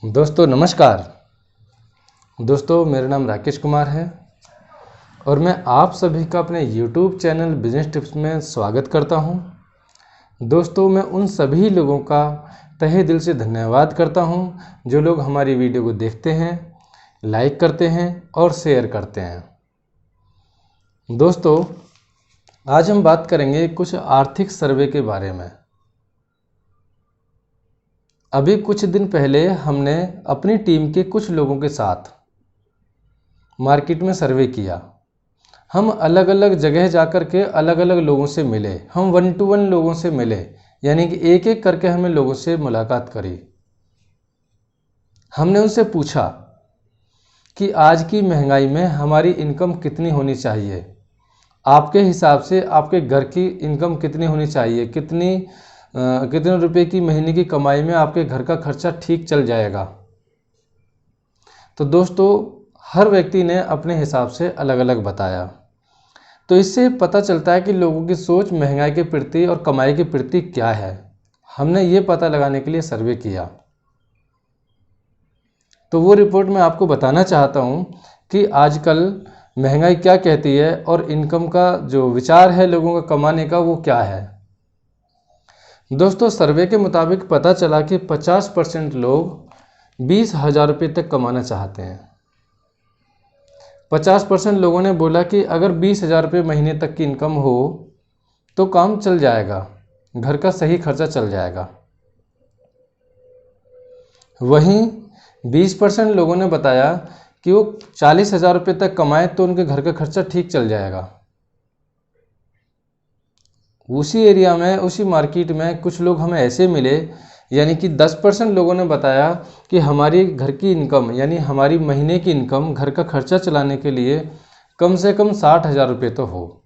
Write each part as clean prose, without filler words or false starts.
दोस्तों नमस्कार। दोस्तों मेरा नाम राकेश कुमार है और मैं आप सभी का अपने YouTube चैनल बिजनेस टिप्स में स्वागत करता हूं। दोस्तों मैं उन सभी लोगों का तहे दिल से धन्यवाद करता हूं जो लोग हमारी वीडियो को देखते हैं, लाइक करते हैं और शेयर करते हैं। दोस्तों आज हम बात करेंगे कुछ आर्थिक सर्वे के बारे में। अभी कुछ दिन पहले हमने अपनी टीम के कुछ लोगों के साथ मार्केट में सर्वे किया। हम अलग अलग जगह जाकर के अलग अलग लोगों से मिले। हम 1 to 1 लोगों से मिले, यानी कि एक एक करके हमें लोगों से मुलाकात करी। हमने उनसे पूछा कि आज की महंगाई में हमारी इनकम कितनी होनी चाहिए, आपके हिसाब से आपके घर की इनकम कितनी होनी चाहिए, कितने रुपए की महीने की कमाई में आपके घर का खर्चा ठीक चल जाएगा। तो दोस्तों हर व्यक्ति ने अपने हिसाब से अलग अलग बताया। तो इससे पता चलता है कि लोगों की सोच महंगाई के प्रति और कमाई के प्रति क्या है। हमने ये पता लगाने के लिए सर्वे किया। तो वो रिपोर्ट मैं आपको बताना चाहता हूँ कि आजकल महंगाई क्या कहती है और इनकम का जो विचार है लोगों का कमाने का वो क्या है। दोस्तों सर्वे के मुताबिक पता चला कि 50% लोग 20,000 रुपये तक कमाना चाहते हैं। 50% लोगों ने बोला कि अगर 20,000 रुपये महीने तक की इनकम हो तो काम चल जाएगा, घर का सही खर्चा चल जाएगा। वहीं 20% लोगों ने बताया कि वो 40,000 रुपये तक कमाए तो उनके घर का खर्चा ठीक चल जाएगा। उसी एरिया में, उसी मार्केट में कुछ लोग हमें ऐसे मिले, यानी कि 10% लोगों ने बताया कि हमारी घर की इनकम यानी हमारी महीने की इनकम घर का खर्चा चलाने के लिए कम से कम 60,000 रुपये तो हो।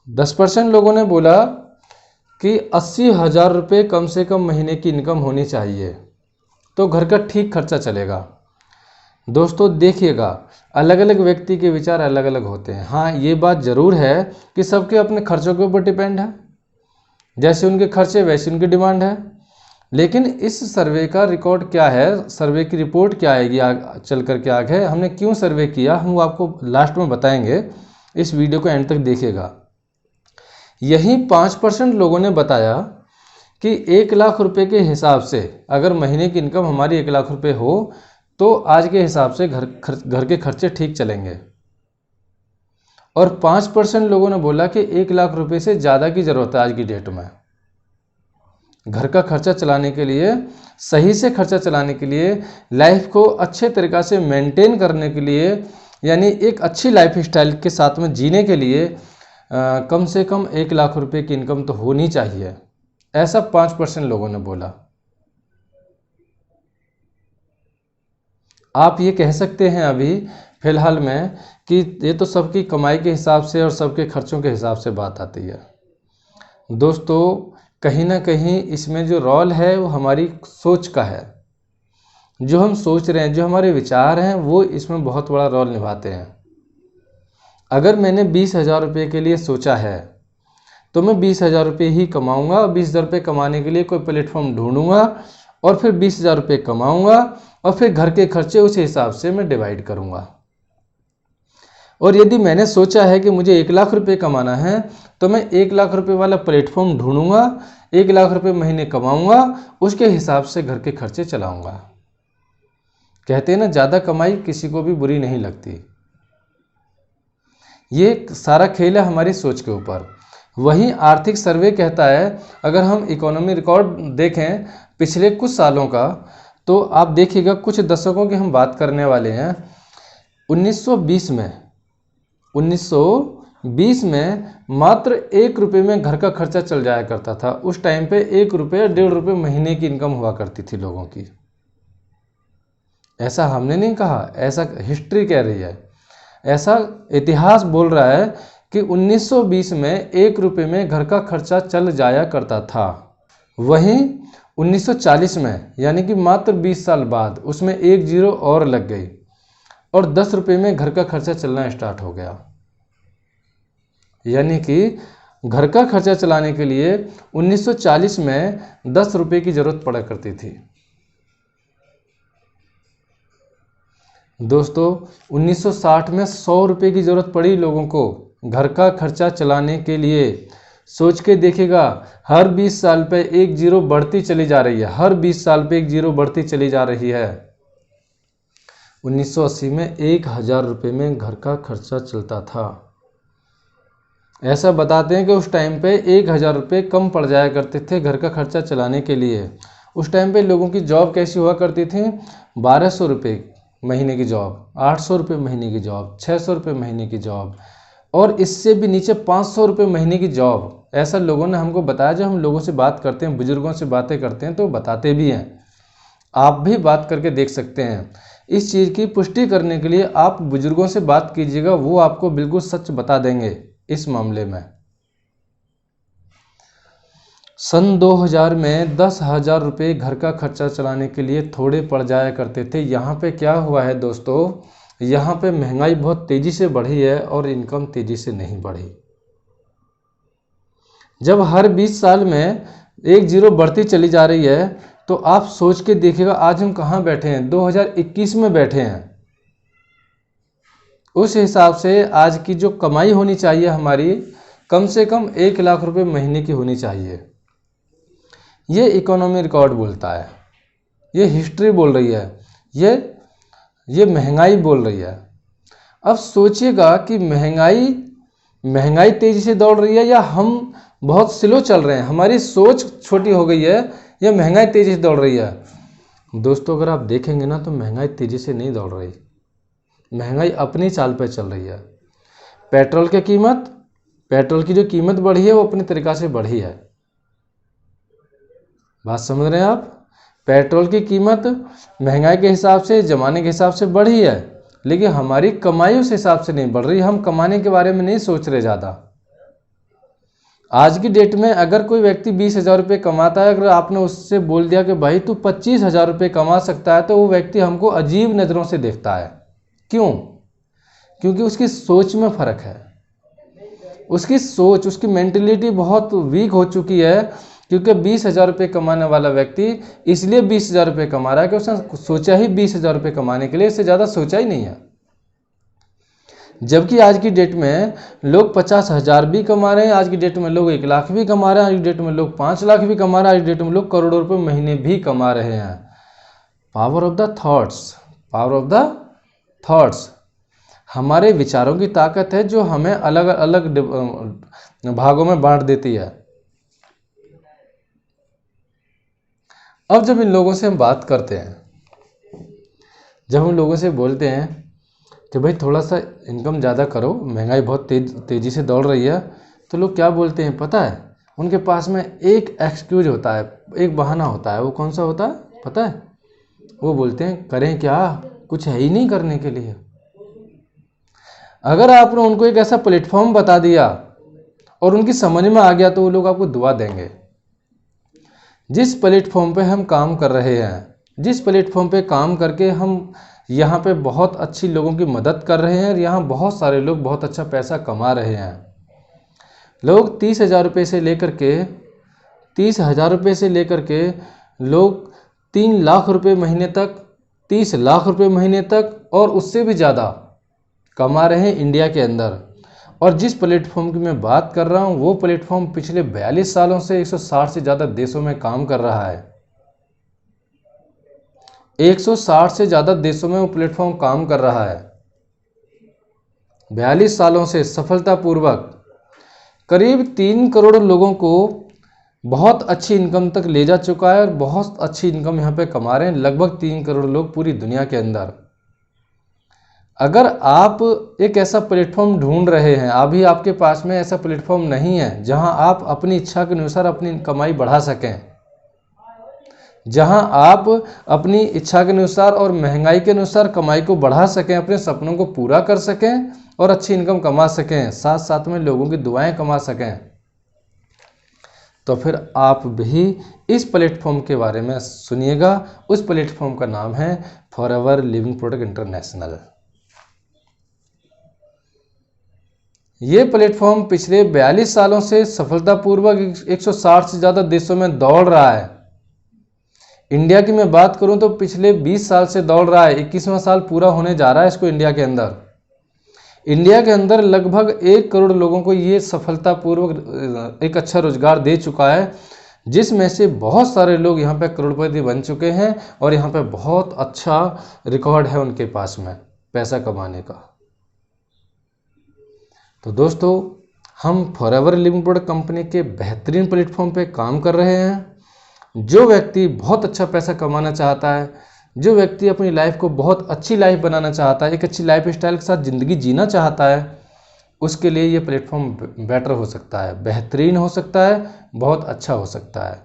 10% लोगों ने बोला कि 80,000 रुपये कम से कम महीने की इनकम होनी चाहिए तो घर का ठीक खर्चा चलेगा। दोस्तों देखिएगा अलग अलग व्यक्ति के विचार अलग अलग होते हैं। हाँ ये बात ज़रूर है कि सबके अपने खर्चों के ऊपर डिपेंड है, जैसे उनके खर्चे वैसी उनकी डिमांड है। लेकिन इस सर्वे का रिकॉर्ड क्या है, सर्वे की रिपोर्ट क्या आएगी चल कर के आगे, हमने क्यों सर्वे किया हम वो आपको लास्ट में बताएंगे। इस वीडियो को एंड तक देखिएगा। यही 5% लोगों ने बताया कि 1 लाख रुपये के हिसाब से अगर महीने की इनकम हमारी 1 लाख रुपये हो तो आज के हिसाब से घर के खर्चे ठीक चलेंगे। और 5% लोगों ने बोला कि 1 लाख रुपए से ज़्यादा की ज़रूरत है आज की डेट में घर का खर्चा चलाने के लिए, सही से खर्चा चलाने के लिए, लाइफ को अच्छे तरीक़ा से मेंटेन करने के लिए, यानी एक अच्छी लाइफ स्टाइल के साथ में जीने के लिए कम से कम 1 लाख रुपए की इनकम तो होनी चाहिए। ऐसा 5% लोगों ने बोला। आप ये कह सकते हैं अभी फ़िलहाल में कि ये तो सबकी कमाई के हिसाब से और सबके खर्चों के हिसाब से बात आती है। दोस्तों कहीं ना कहीं इसमें जो रोल है वो हमारी सोच का है। जो हम सोच रहे हैं, जो हमारे विचार हैं वो इसमें बहुत बड़ा रोल निभाते हैं। अगर मैंने 20,000 रुपये के लिए सोचा है तो मैं 20,000 रुपये ही कमाऊँगा। 20,000 रुपये कमाने के लिए कोई प्लेटफॉर्म ढूंढूंगा और फिर 20,000 रुपये कमाऊँगा और फिर घर के खर्चे उस हिसाब से मैं डिवाइड करूँगा। और यदि मैंने सोचा है कि मुझे 1 लाख रुपये कमाना है तो मैं 1 लाख रुपये वाला प्लेटफॉर्म ढूंढूंगा, 1 लाख रुपये महीने कमाऊँगा, उसके हिसाब से घर के खर्चे चलाऊँगा। कहते हैं ना ज़्यादा कमाई किसी को भी बुरी नहीं लगती। ये सारा खेल है हमारी सोच के ऊपर। वहीं आर्थिक सर्वे कहता है, अगर हम इकोनॉमी रिकॉर्ड देखें पिछले कुछ सालों का तो आप देखिएगा कुछ दशकों की हम बात करने वाले हैं। 1920 में मात्र 1 रुपये में घर का खर्चा चल जाया करता था। उस टाइम पे 1 रुपये 1.5 रुपये महीने की इनकम हुआ करती थी लोगों की। ऐसा हमने नहीं कहा, ऐसा हिस्ट्री कह रही है, ऐसा इतिहास बोल रहा है कि 1920 में 1 रुपये में घर का खर्चा चल जाया करता था। वहीं 1940 में यानी कि मात्र 20 साल बाद उसमें 1 जीरो और लग गई और 10 रुपये में घर का खर्चा चलना स्टार्ट हो गया। यानी कि घर का खर्चा चलाने के लिए 1940 में 10 रुपये की ज़रूरत पड़ा करती थी। दोस्तों 1960 में 100 रुपये की ज़रूरत पड़ी लोगों को घर का खर्चा चलाने के लिए। सोच के देखिएगा, हर 20 साल पे एक जीरो बढ़ती चली जा रही है, हर 20 साल पे एक जीरो बढ़ती चली जा रही है। 1980 में 1000 रुपये में घर का खर्चा चलता था। ऐसा बताते हैं कि उस टाइम पे 1000 रुपये कम पड़ जाया करते थे घर का खर्चा चलाने के लिए। उस टाइम पे लोगों की जॉब कैसी हुआ करती थी, 1200 रुपये महीने की जॉब, 800 रुपये महीने की जॉब, 600 रुपये महीने की जॉब, और इससे भी नीचे 500 रुपये महीने की जॉब। ऐसा लोगों ने हमको बताया। जब हम लोगों से बात करते हैं, बुजुर्गों से बातें करते हैं, तो बताते भी हैं। आप भी बात करके देख सकते हैं। इस चीज़ की पुष्टि करने के लिए आप बुजुर्गों से बात कीजिएगा, वो आपको बिल्कुल सच बता देंगे इस मामले में। सन 2000 में 10,000 रुपये घर का खर्चा चलाने के लिए थोड़े पड़ जाया करते थे। यहाँ पे क्या हुआ है दोस्तों, यहाँ पे महंगाई बहुत तेज़ी से बढ़ी है और इनकम तेज़ी से नहीं बढ़ी। जब हर 20 साल में एक जीरो बढ़ती चली जा रही है, तो आप सोच के देखिएगा आज हम कहाँ बैठे हैं, 2021 में बैठे हैं। उस हिसाब से आज की जो कमाई होनी चाहिए हमारी, कम से कम 1 लाख रुपए महीने की होनी चाहिए। ये इकोनॉमी रिकॉर्ड बोलता है, ये हिस्ट्री बोल रही है, ये महंगाई बोल रही है। अब सोचिएगा कि महंगाई तेज़ी से दौड़ रही है या हम बहुत स्लो चल रहे हैं, हमारी सोच छोटी हो गई है या महंगाई तेज़ी से दौड़ रही है। दोस्तों अगर आप देखेंगे ना, तो महंगाई तेज़ी से नहीं दौड़ रही, महंगाई अपनी चाल पर चल रही है। पेट्रोल की जो कीमत बढ़ी है वो अपने तरीक़ा से बढ़ी है। बात समझ रहे हैं आप? पेट्रोल की कीमत महंगाई के हिसाब से, ज़माने के हिसाब से बढ़ी है, लेकिन हमारी कमाई उस हिसाब से नहीं बढ़ रही। हम कमाने के बारे में नहीं सोच रहे ज़्यादा। आज की डेट में अगर कोई व्यक्ति 20,000 रुपये कमाता है, अगर आपने उससे बोल दिया कि भाई तू 25,000 रुपये कमा सकता है, तो वो व्यक्ति हमको अजीब नज़रों से देखता है। क्यों? क्योंकि उसकी सोच में फ़र्क है। उसकी सोच, उसकी मेंटलिटी बहुत वीक हो चुकी है। क्योंकि 20,000 रुपये कमाने वाला व्यक्ति इसलिए 20,000 रुपये कमा रहा है कि उसने सोचा ही 20,000 रुपये कमाने के लिए, इससे ज़्यादा सोचा ही नहीं है। जबकि आज की डेट में लोग 50,000 भी कमा रहे हैं, आज की डेट में लोग 1 लाख भी कमा रहे हैं, आज की डेट में लोग 5 लाख भी कमा रहे हैं, आज की डेट में लोग करोड़ों रुपये महीने भी कमा रहे हैं। पावर ऑफ द थॉट्स, हमारे विचारों की ताकत है जो हमें अलग अलग भागों में बांट देती है। अब जब इन लोगों से हम बात करते हैं, जब हम लोगों से बोलते हैं कि भाई थोड़ा सा इनकम ज़्यादा करो, महंगाई बहुत तेज़ी से दौड़ रही है, तो लोग क्या बोलते हैं पता है? उनके पास में एक एक्सक्यूज होता है, एक बहाना होता है। वो कौन सा होता है पता है? वो बोलते हैं करें क्या, कुछ है ही नहीं करने के लिए। अगर आपने उनको एक ऐसा प्लेटफॉर्म बता दिया और उनकी समझ में आ गया, तो वो लोग आपको दुआ देंगे। जिस प्लेटफॉर्म पे हम काम कर रहे हैं, जिस प्लेटफॉर्म पे काम करके हम यहाँ पे बहुत अच्छी लोगों की मदद कर रहे हैं और यहाँ बहुत सारे लोग बहुत अच्छा पैसा कमा रहे हैं। लोग 30,000 रुपये से लेकर के लोग 3 लाख रुपये महीने तक, 30 लाख रुपये महीने तक और उससे भी ज़्यादा कमा रहे हैं इंडिया के अंदर। और जिस प्लेटफॉर्म की मैं बात कर रहा हूँ, वो प्लेटफॉर्म पिछले 42 सालों से 160 से ज़्यादा देशों में काम कर रहा है। 160 से ज़्यादा देशों में वो प्लेटफॉर्म काम कर रहा है। 42 सालों से सफलतापूर्वक करीब 3 करोड़ लोगों को बहुत अच्छी इनकम तक ले जा चुका है और बहुत अच्छी इनकम यहाँ पे कमा रहे हैं। लगभग 3 करोड़ लोग पूरी दुनिया के अंदर। अगर आप एक ऐसा प्लेटफॉर्म ढूंढ रहे हैं, अभी आपके पास में ऐसा प्लेटफॉर्म नहीं है जहां आप अपनी इच्छा के अनुसार अपनी कमाई बढ़ा सकें, जहां आप अपनी इच्छा के अनुसार और महंगाई के अनुसार कमाई को बढ़ा सकें, अपने सपनों को पूरा कर सकें और अच्छी इनकम कमा सकें, साथ साथ में लोगों की दुआएं कमा सकें, तो फिर आप भी इस प्लेटफॉर्म के बारे में सुनिएगा। उस प्लेटफॉर्म का नाम है फॉरएवर लिविंग प्रोडक्ट इंटरनेशनल। ये प्लेटफॉर्म पिछले 42 सालों से सफलतापूर्वक 160 से ज़्यादा देशों में दौड़ रहा है। इंडिया की मैं बात करूं तो पिछले 20 साल से दौड़ रहा है, 21वां साल पूरा होने जा रहा है इसको। इंडिया के अंदर लगभग 1 करोड़ लोगों को ये सफलतापूर्वक एक अच्छा रोजगार दे चुका है, जिसमें से बहुत सारे लोग यहाँ पे करोड़पति बन चुके हैं और यहाँ पे बहुत अच्छा रिकॉर्ड है उनके पास में पैसा कमाने का। तो दोस्तों, हम फॉरएवर लिविंग प्रोडक्ट कंपनी के बेहतरीन प्लेटफॉर्म पे काम कर रहे हैं। जो व्यक्ति बहुत अच्छा पैसा कमाना चाहता है, जो व्यक्ति अपनी लाइफ को बहुत अच्छी लाइफ बनाना चाहता है, एक अच्छी लाइफ स्टाइल के साथ ज़िंदगी जीना चाहता है, उसके लिए ये प्लेटफॉर्म बेटर हो सकता है, बेहतरीन हो सकता है, बहुत अच्छा हो सकता है।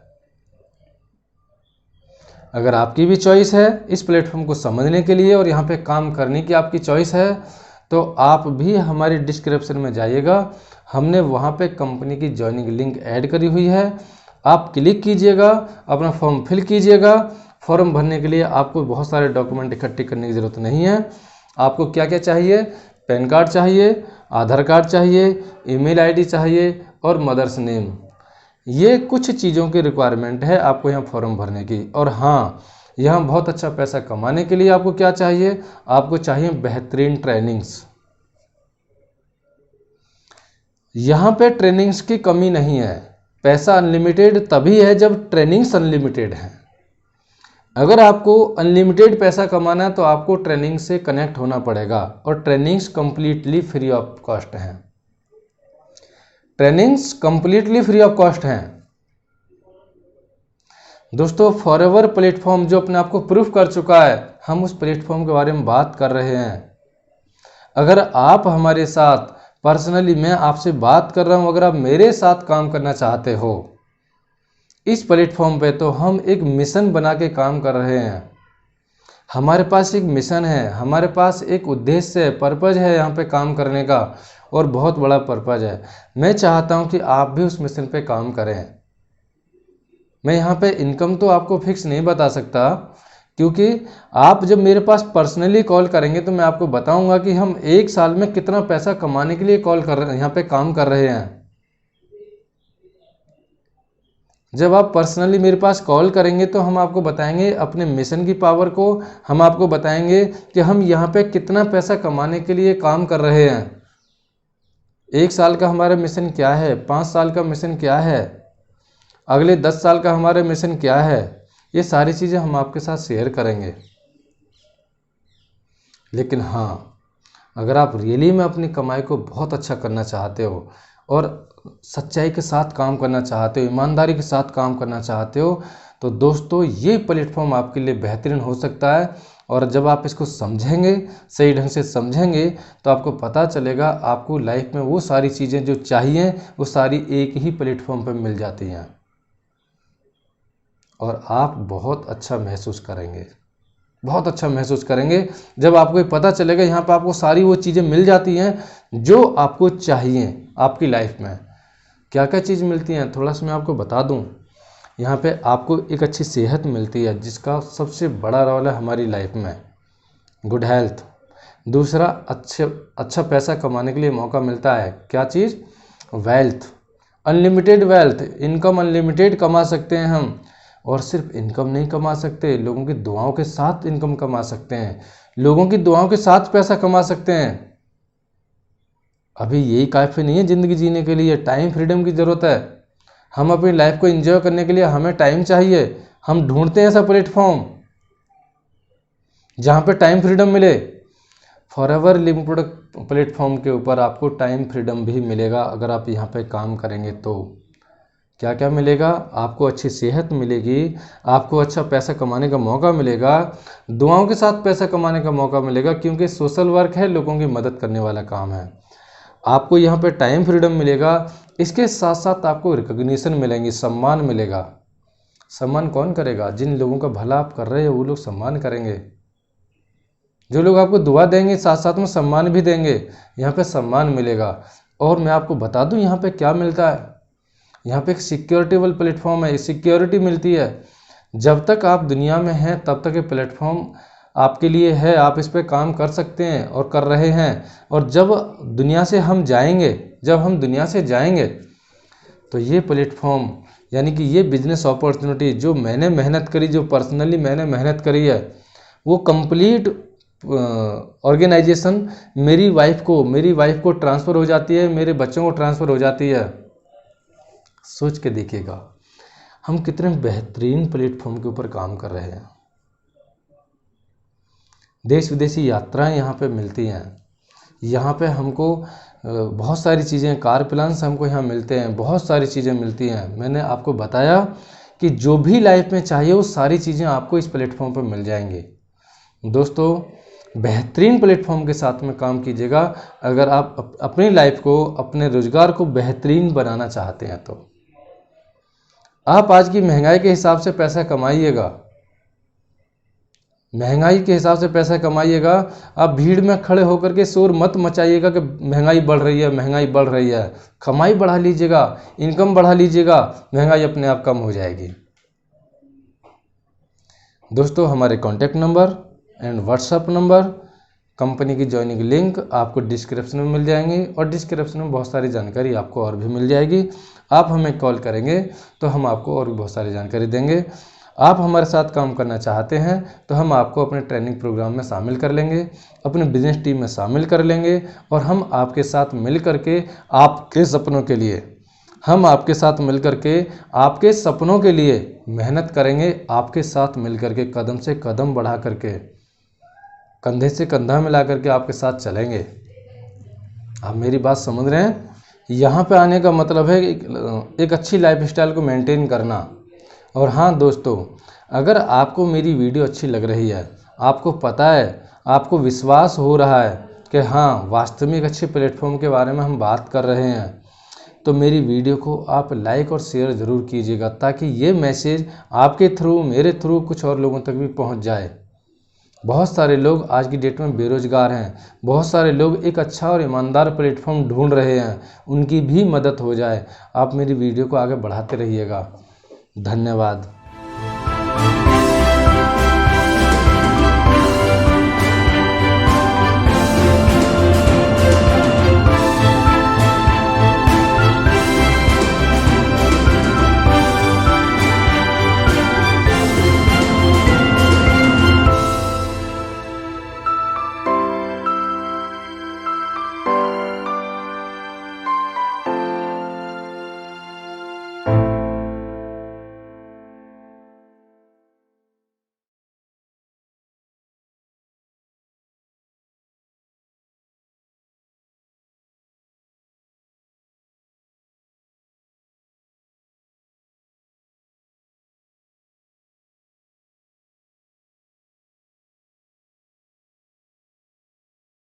अगर आपकी भी चॉइस है इस प्लेटफॉर्म को समझने के लिए और यहाँ पे काम करने की आपकी चॉइस है, तो आप भी हमारे डिस्क्रिप्शन में जाइएगा, हमने वहाँ पे कंपनी की ज्वाइनिंग लिंक ऐड करी हुई है। आप क्लिक कीजिएगा, अपना फॉर्म फिल कीजिएगा। फॉर्म भरने के लिए आपको बहुत सारे डॉक्यूमेंट इकट्ठे करने की ज़रूरत नहीं है। आपको क्या क्या चाहिए? पैन कार्ड चाहिए, आधार कार्ड चाहिए, ईमेल आईडी चाहिए और मदर्स नेम। ये कुछ चीज़ों की रिक्वायरमेंट है आपको यहाँ फॉर्म भरने की। और हाँ, यहाँ बहुत अच्छा पैसा कमाने के लिए आपको क्या चाहिए? आपको चाहिए बेहतरीन ट्रेनिंग्स। यहाँ पे ट्रेनिंग्स की कमी नहीं है। पैसा अनलिमिटेड तभी है जब ट्रेनिंग्स अनलिमिटेड है। अगर आपको अनलिमिटेड पैसा कमाना है तो आपको ट्रेनिंग से कनेक्ट होना पड़ेगा, और trainings completely free of cost हैं। Trainings completely free of cost हैं दोस्तों। फॉरएवर प्लेटफॉर्म जो अपने आप को प्रूफ कर चुका है, हम उस प्लेटफॉर्म के बारे में बात कर रहे हैं। अगर आप हमारे साथ पर्सनली, मैं आपसे बात कर रहा हूं, अगर आप मेरे साथ काम करना चाहते हो इस प्लेटफॉर्म पे, तो हम एक मिशन बना के काम कर रहे हैं। हमारे पास एक मिशन है, हमारे पास एक उद्देश्य है, पर्पज है यहाँ पे काम करने का, और बहुत बड़ा पर्पज है। मैं चाहता हूँ कि आप भी उस मिशन पे काम करें। मैं यहाँ पे इनकम तो आपको फिक्स नहीं बता सकता, क्योंकि आप जब मेरे पास पर्सनली कॉल करेंगे तो मैं आपको बताऊंगा कि हम 1 साल में कितना पैसा कमाने के लिए कॉल कर रहे हैं, यहाँ पे काम कर रहे हैं। जब आप पर्सनली मेरे पास कॉल करेंगे तो हम आपको बताएंगे अपने मिशन की पावर को, हम आपको बताएंगे कि हम यहाँ पे कितना पैसा कमाने के लिए काम कर रहे हैं। 1 साल का हमारा मिशन क्या है, 5 साल का मिशन क्या है, अगले 10 साल का हमारा मिशन क्या है, ये सारी चीज़ें हम आपके साथ शेयर करेंगे। लेकिन हाँ, अगर आप रियली में अपनी कमाई को बहुत अच्छा करना चाहते हो और सच्चाई के साथ काम करना चाहते हो, ईमानदारी के साथ काम करना चाहते हो, तो दोस्तों ये प्लेटफॉर्म आपके लिए बेहतरीन हो सकता है। और जब आप इसको समझेंगे, सही ढंग से समझेंगे, तो आपको पता चलेगा आपको लाइफ में वो सारी चीज़ें जो चाहिए वो सारी एक ही प्लेटफॉर्म पर मिल जाती हैं, और आप बहुत अच्छा महसूस करेंगे, बहुत अच्छा महसूस करेंगे जब आपको ये पता चलेगा यहाँ पर आपको सारी वो चीज़ें मिल जाती हैं जो आपको चाहिए आपकी लाइफ में। क्या क्या चीज़ मिलती हैं, थोड़ा सा मैं आपको बता दूं। यहाँ पे आपको एक अच्छी सेहत मिलती है, जिसका सबसे बड़ा रोल है हमारी लाइफ में, गुड हेल्थ। दूसरा, अच्छा पैसा कमाने के लिए मौका मिलता है, क्या चीज़? Wealth, unlimited wealth, income unlimited कमा सकते हैं हम। और सिर्फ इनकम नहीं कमा सकते, लोगों की दुआओं के साथ इनकम कमा सकते हैं, लोगों की दुआओं के साथ पैसा कमा सकते हैं। अभी यही काफ़ी नहीं है ज़िंदगी जीने के लिए, टाइम फ्रीडम की ज़रूरत है। हम अपनी लाइफ को एंजॉय करने के लिए हमें टाइम चाहिए। हम ढूंढते हैं ऐसा प्लेटफॉर्म जहाँ पे टाइम फ्रीडम मिले। फॉरएवर लिविंग प्रोडक्ट प्लेटफॉर्म के ऊपर आपको टाइम फ्रीडम भी मिलेगा अगर आप यहाँ पे काम करेंगे तो। क्या क्या मिलेगा? आपको अच्छी सेहत मिलेगी, आपको अच्छा पैसा कमाने का मौका मिलेगा, दुआओं के साथ पैसा कमाने का मौका मिलेगा, क्योंकि सोशल वर्क है, लोगों की मदद करने वाला काम है। आपको यहाँ पे टाइम फ्रीडम मिलेगा, इसके साथ साथ आपको रिकॉग्निशन मिलेंगी, सम्मान मिलेगा। सम्मान कौन करेगा? जिन लोगों का भला आप कर रहे हो वो लोग सम्मान करेंगे। जो लोग आपको दुआ देंगे साथ साथ में सम्मान भी देंगे, यहाँ पे सम्मान मिलेगा। और मैं आपको बता दूँ यहाँ पे क्या मिलता है। यहाँ पे एक सिक्योरिटेबल प्लेटफॉर्म है, सिक्योरिटी मिलती है। जब तक आप दुनिया में हैं तब तक ये प्लेटफॉर्म आपके लिए है, आप इस पे काम कर सकते हैं और कर रहे हैं। और जब दुनिया से हम जाएंगे तो ये प्लेटफॉर्म यानी कि ये बिजनेस अपॉर्चुनिटी जो मैंने मेहनत करी, जो पर्सनली मैंने मेहनत करी है, वो कंप्लीट ऑर्गेनाइजेशन मेरी वाइफ को ट्रांसफ़र हो जाती है, मेरे बच्चों को ट्रांसफ़र हो जाती है। सोच के देखिएगा हम कितने बेहतरीन प्लेटफॉर्म के ऊपर काम कर रहे हैं। देश विदेशी यात्राएं यहाँ पे मिलती हैं, यहाँ पे हमको बहुत सारी चीज़ें, कार प्लान्स हमको यहाँ मिलते हैं, बहुत सारी चीज़ें मिलती हैं। मैंने आपको बताया कि जो भी लाइफ में चाहिए वो सारी चीज़ें आपको इस प्लेटफॉर्म पर मिल जाएंगी। दोस्तों बेहतरीन प्लेटफॉर्म के साथ में काम कीजिएगा अगर आप अपनी लाइफ को, अपने रोजगार को बेहतरीन बनाना चाहते हैं। तो आप आज की महंगाई के हिसाब से पैसा कमाइएगा, महंगाई के हिसाब से पैसा कमाइएगा। आप भीड़ में खड़े होकर के शोर मत मचाइएगा कि महंगाई बढ़ रही है, महंगाई बढ़ रही है। कमाई बढ़ा लीजिएगा, इनकम बढ़ा लीजिएगा, महंगाई अपने आप कम हो जाएगी। दोस्तों हमारे contact number and WhatsApp number, company की ज्वाइनिंग लिंक आपको डिस्क्रिप्शन में मिल जाएंगे और डिस्क्रिप्शन में बहुत सारी जानकारी आपको और भी मिल जाएगी। आप हमें कॉल करेंगे तो हम आपको और भी बहुत सारी जानकारी देंगे। आप हमारे साथ काम करना चाहते हैं तो हम आपको अपने ट्रेनिंग प्रोग्राम में शामिल कर लेंगे, अपने बिजनेस टीम में शामिल कर लेंगे और हम आपके साथ मिल करके आपके सपनों के लिए आपके सपनों के लिए मेहनत करेंगे। आपके साथ मिल करके कदम से कदम बढ़ा करके, कंधे से कंधा मिला करके आपके साथ चलेंगे। आप मेरी बात समझ रहे हैं? यहाँ पे आने का मतलब है एक अच्छी लाइफस्टाइल को मेंटेन करना। और हाँ दोस्तों, अगर आपको मेरी वीडियो अच्छी लग रही है, आपको पता है, आपको विश्वास हो रहा है कि हाँ वास्तविक अच्छे प्लेटफॉर्म के बारे में हम बात कर रहे हैं, तो मेरी वीडियो को आप लाइक और शेयर ज़रूर कीजिएगा ताकि ये मैसेज आपके थ्रू, मेरे थ्रू कुछ और लोगों तक भी पहुंच जाए। बहुत सारे लोग आज की डेट में बेरोजगार हैं, बहुत सारे लोग एक अच्छा और ईमानदार प्लेटफॉर्म ढूंढ रहे हैं, उनकी भी मदद हो जाए। आप मेरी वीडियो को आगे बढ़ाते रहिएगा। धन्यवाद।